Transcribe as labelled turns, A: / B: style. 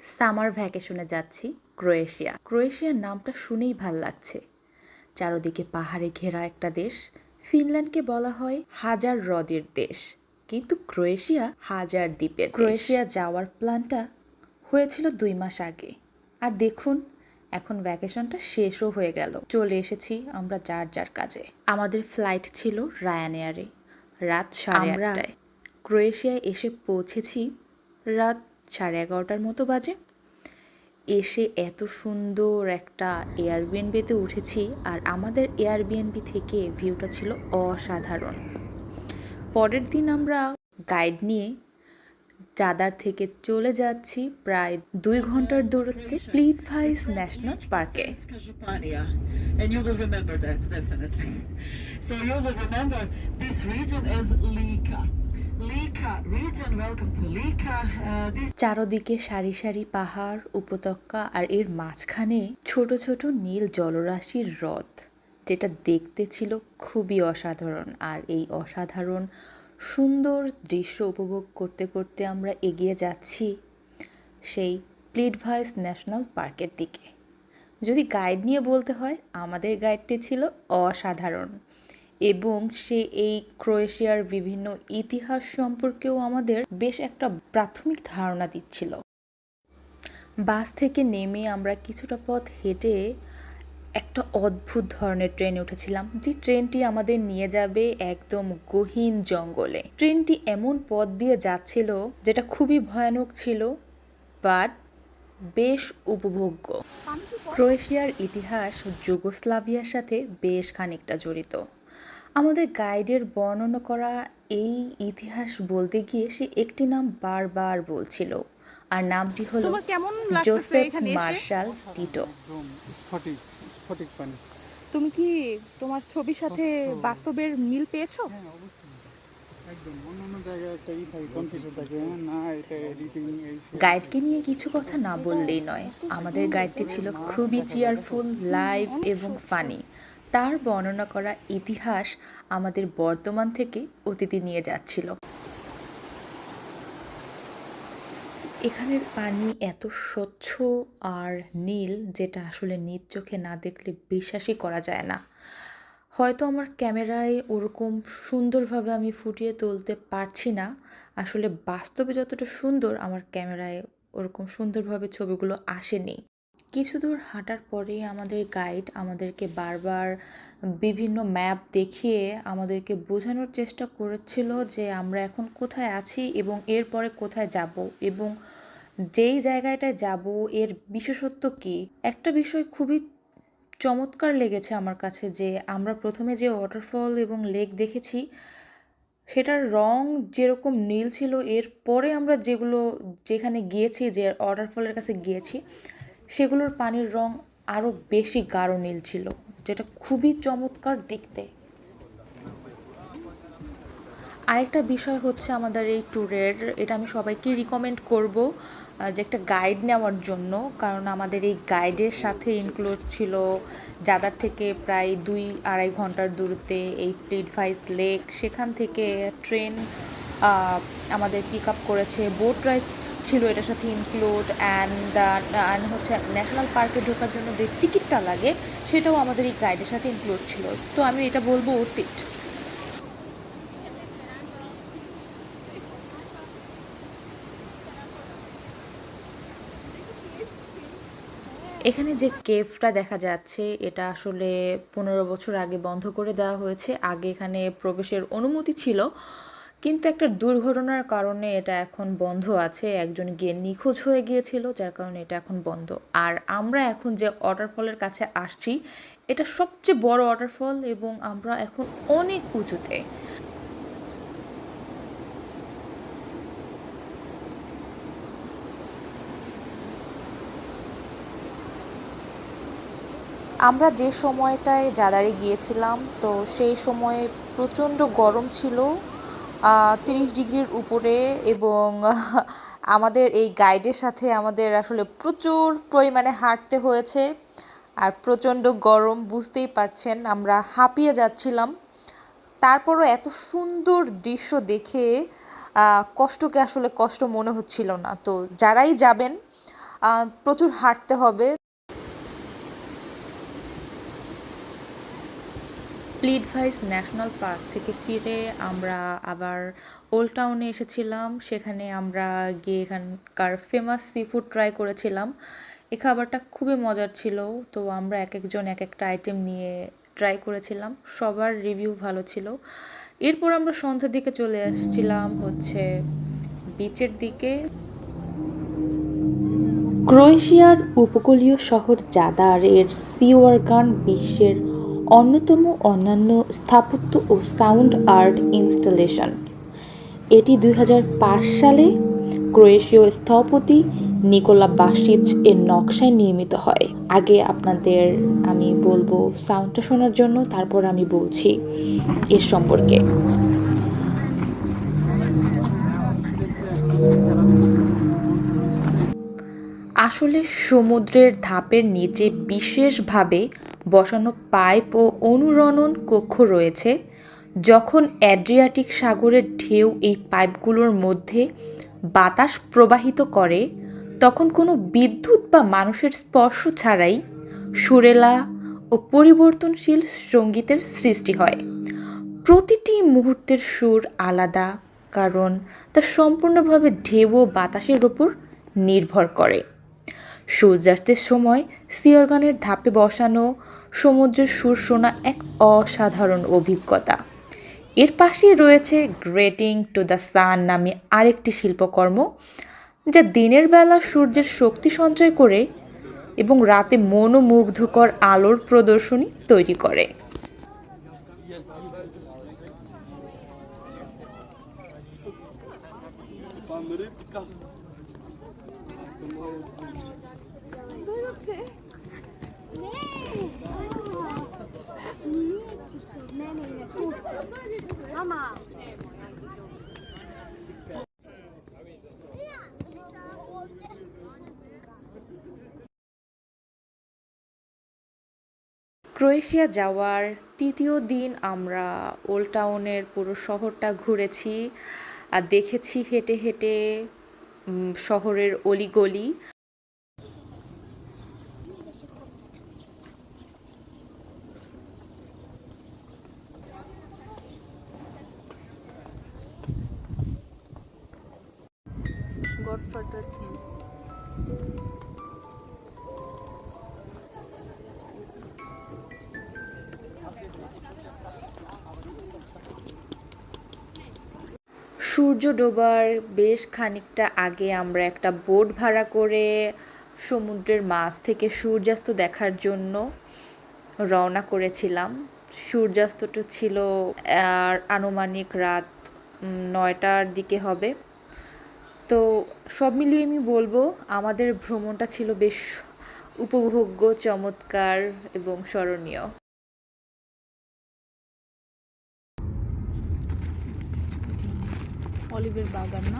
A: Summer ভ্যাকেশনে যাচ্ছি Croatia. ক্রোয়েশিয়ার নামটা শুনেই ভাল লাগছে। চারদিকে পাহাড়ে ঘেরা একটা দেশ। ফিনল্যান্ডকে বলা হয় হাজার হ্রদের দেশ, কিন্তু ক্রোয়েশিয়া হাজার দ্বীপের দেশ। ক্রোয়েশিয়া যাওয়ার প্ল্যানটা হয়েছিল 2 মাস আগে, আর দেখুন এখন ভ্যাকেশনটা শেষও হয়ে গেল। চলে এসেছি আমরা যার যার কাজে। আমাদের ফ্লাইট ছিল রায়ান এয়ারে রাত 8:30টায়। ক্রোয়েশিয়ায় এসে পৌঁছেছি রাত 11:30টার মতো বাজে। এসে এত সুন্দর একটা এয়ারবিএনবিতে উঠেছি, আর আমাদের এয়ারবিএনবি থেকে ভিউটা ছিল অসাধারণ। পরের দিন আমরা গাইড নিয়ে চাদার থেকে চলে যাচ্ছি প্রায় 2 ঘন্টার দূরত্বে প্লিটভাইস ন্যাশনাল পার্কে।
B: And you will remember that definitely. So you will remember this region as Lika. Lika region, welcome to Lika.
A: চারদিকে সারি সারি পাহাড় উপত্যকা, আর এর মাঝখানে ছোট ছোট নীল জলরাশির হ্রদ, যেটা দেখতে ছিল খুবই অসাধারণ। আর এই অসাধারণ সুন্দর দৃশ্য উপভোগ করতে করতে আমরা এগিয়ে যাচ্ছি সেই প্লিটভাইস ন্যাশনাল পার্কের দিকে। যদি গাইড নিয়ে বলতে হয়, আমাদের গাইডটি ছিল অসাধারণ, এবং সে এই ক্রোয়েশিয়ার বিভিন্ন ইতিহাস সম্পর্কেও আমাদের বেশ একটা প্রাথমিক ধারণা দিচ্ছিল। বাস থেকে নেমে আমরা কিছুটা পথ হেঁটে একটা অদ্ভুত ধরনের ট্রেনে উঠেছিলাম, যে ট্রেনটি আমাদের নিয়ে যাবে একদম গহীন জঙ্গলে। ট্রেনটি এমন পথ দিয়ে যাচ্ছিল যেটা খুবই ভয়ানক ছিল, বাট বেশ উপভোগ্য। ক্রোয়েশিয়ার ইতিহাস যুগোস্লাভিয়ার সাথে বেশ খানিকটা জড়িত। আমাদের গাইডের বর্ণনা করা এই ইতিহাস বলতে গিয়ে সে একটি নাম বারবার বলছিল, আর নামটি হলো জোসেফ মার্শাল টিটো।
C: তুমি কি তোমার ছবির সাথে বাস্তবের মিল পেয়েছো?
A: গাইডকে নিয়ে কিছু কথা না বললেই নয়। আমাদের গাইডটি ছিল খুবই চেয়ারফুল, লাইভ এবং ফানি। তার বর্ণনা করা ইতিহাস আমাদের বর্তমান থেকে অতীতে নিয়ে যাচ্ছিল। এখানের পানি এত স্বচ্ছ আর নীল, যেটা আসলে নিজ চোখে না দেখলে বিশ্বাসই করা যায় না। হয়তো আমার ক্যামেরায় ওরকম সুন্দরভাবে আমি ফুটিয়ে তুলতে পারছি না, আসলে বাস্তবে যতটা সুন্দর আমার ক্যামেরায় ওরকম সুন্দরভাবে ছবিগুলো আসেনি। কিছু দূর হাঁটার পরে আমাদের গাইড আমাদেরকে বারবার বিভিন্ন ম্যাপ দেখিয়ে আমাদেরকে বোঝানোর চেষ্টা করেছিল যে আমরা এখন কোথায় আছি এবং এরপরে কোথায় যাব, এবং যেই জায়গাটায় যাব এর বিশেষত্ব কী। একটা বিষয় খুবই চমৎকার লেগেছে আমার কাছে, যে আমরা প্রথমে যে ওয়াটারফল এবং লেক দেখেছি সেটার রং যেরকম নীল ছিল, এরপরে আমরা যেখানে গিয়েছি, যে ওয়াটারফলের কাছে গিয়েছি, সেগুলোর পানির রং আরও বেশি গাঢ় নীল ছিল, যেটা খুবই চমৎকার দেখতে। আরেকটা বিষয় হচ্ছে আমাদের এই ট্যুরের, এটা আমি সবাইকে রিকমেন্ড করব যে একটা গাইড নেওয়ার জন্য, কারণ আমাদের এই গাইডের সাথে ইনক্লুড ছিল জাদার থেকে প্রায় 2-2.5 ঘন্টার দূরত্বে এই প্লিটভাইস লেক। সেখান থেকে ট্রেন আমাদের পিক আপ করেছে, বোট রাইড ছিল এটার সাথে ইনক্লুড, অ্যান্ড হচ্ছে ন্যাশনাল পার্কে ঢোকার জন্য যে টিকিটটা লাগে সেটাও আমাদের এই গাইডের সাথে ইনক্লুড ছিল। তো আমি এটা বলবো অতীত। এখানে যে কেভটা দেখা যাচ্ছে, এটা আসলে 15 বছর আগে বন্ধ করে দেওয়া হয়েছে। আগে এখানে প্রবেশের অনুমতি ছিল, কিন্তু একটা দুর্ঘটনার কারণে এটা এখন বন্ধ আছে। একজন গিয়ে নিখোঁজ হয়ে গিয়েছিল, যার কারণে এটা এখন বন্ধ। আর আমরা এখন যে ওয়াটারফলের কাছে আসছি, এটা সবচেয়ে বড় ওয়াটারফল, এবং আমরা এখন অনেক উঁচুতে। আমরা যে সময়টায় জাদারে গিয়েছিলাম, তো সেই সময়ে প্রচণ্ড গরম ছিল, 30 ডিগ্রির উপরে, এবং আমাদের এই গাইডের সাথে আমাদের আসলে প্রচুর পরিমাণে হাঁটতে হয়েছে, আর প্রচণ্ড গরম, বুঝতেই পারছেন আমরা হাঁপিয়ে যাচ্ছিলাম। তারপরও এত সুন্দর দৃশ্য দেখে কষ্টকে আসলে কষ্ট মনে হচ্ছিল না। তো যারাই যাবেন প্রচুর হাঁটতে হবে। প্লিডভাইস ন্যাশনাল পার্ক থেকে ফিরে আমরা আবার ওল্ড টাউনে এসেছিলাম। সেখানে আমরা গিয়ে এখানকার ফেমাস সি ফুড ট্রাই করেছিলাম। এই খাবারটা খুবই মজার ছিল। তো আমরা এক একজন এক একটা আইটেম নিয়ে ট্রাই করেছিলাম, সবার রিভিউ ভালো ছিল। এরপর আমরা সন্ধ্যার দিকে চলে আসছিলাম হচ্ছে বিচের দিকে। ক্রোয়েশিয়ার উপকূলীয় শহর জাদারের সিওয়ারগান বিশ্বের অন্যতম অন্যান্য স্থাপত্য ও সাউন্ড আর্ট ইনস্টলেশন। এটি 2005 সালে ক্রোয়েশীয় স্থপতি নিকোলা বাসিচ এর নকশায় নির্মিত হয়। আগে আপনাদের আমি বলবো সাউন্ডটা শোনার জন্য, তারপর আমি বলছি এর সম্পর্কে। আসলে সমুদ্রের ধাপের নিচে বিশেষভাবে বসানো পাইপ ও অনুরণন কক্ষ রয়েছে। যখন অ্যাড্রিয়াটিক সাগরের ঢেউ এই পাইপগুলোর মধ্যে বাতাস প্রবাহিত করে, তখন কোনো বিদ্যুৎ বা মানুষের স্পর্শ ছাড়াই সুরেলা ও পরিবর্তনশীল সঙ্গীতের সৃষ্টি হয়। প্রতিটি মুহূর্তের সুর আলাদা, কারণ তা সম্পূর্ণভাবে ঢেউ ও বাতাসের ওপর নির্ভর করে। সূর্যাস্তের সময় সিওরগানের ধাপে বসানো সমুদ্রের সুর শোনা এক অসাধারণ অভিজ্ঞতা। এর পাশেই রয়েছে গ্রেটিং টু দ্য সান নামে আরেকটি শিল্পকর্ম, যা দিনের বেলা সূর্যের শক্তি সঞ্চয় করে এবং রাতে মনোমুগ্ধকর আলোর প্রদর্শনী তৈরি করে।
D: Mama.
A: ক্রোয়েশিয়া যাওয়ার তৃতীয় দিন আমরা ওল্ড টাউনের পুরো শহরটা ঘুরেছি আর দেখেছি হেঁটে হেঁটে শহরের অলিগলি। সূর্য ডোবার বেশ খানিকটা আগে আমরা একটা বোট ভাড়া করে সমুদ্রের মাছ থেকে সূর্যাস্ত দেখার জন্য রওনা করেছিলাম। সূর্যাস্তটা ছিল আনুমানিক রাত 9টার দিকে হবে। তো সব মিলিয়ে আমি বলবো আমাদের ভ্রমণটা ছিল বেশ উপভোগ্য, চমৎকার এবং স্মরণীয়।
C: অলিভের বাগান না?